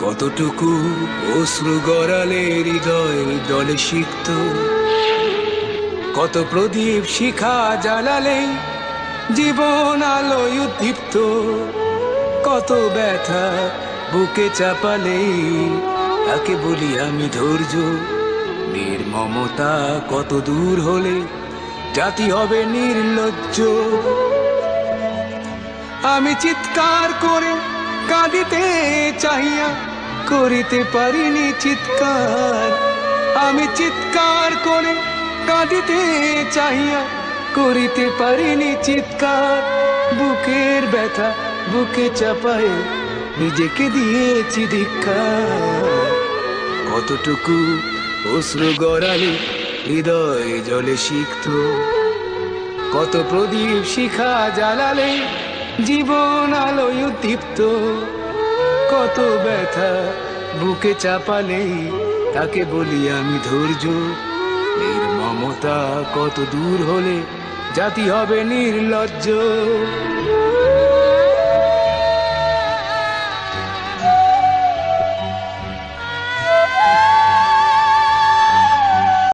কতটুকু অশ্রু গড়ালে হৃদয় জলে সিক্ত, কত প্রদীপ শিখা জ্বালালে জীবন আলোয় উদ্দীপ্ত, কত ব্যথা বুকে চাপালে তাকে বলি আমি ধৈর্য। নির্মমতা কত দূর হলে জাতি হবে নির্লজ্জ। আমি চিৎকার করে কাঁদিতে চাহিয়া করিতে পারিনি চিৎকার। আমি চিৎকার করে কাঁদিতে চাহিয়া করিতে পারিনি চিৎকার। বুকের ব্যথা বুকে চাপায়ে নিজেকে দিয়েছি ধিক্কার। কতটুকু অশ্রু গড়ালে হৃদয় জলে সিক্ত, কত প্রদীপ শিখা জ্বালালে জীবন আলোয় উদ্দীপ্ত, কত ব্যথা বুকে চাপালে তাকে বলি আমি ধৈর্য। নির্মমতা কত দূর হলে জাতি হবে নির্লজ্জ।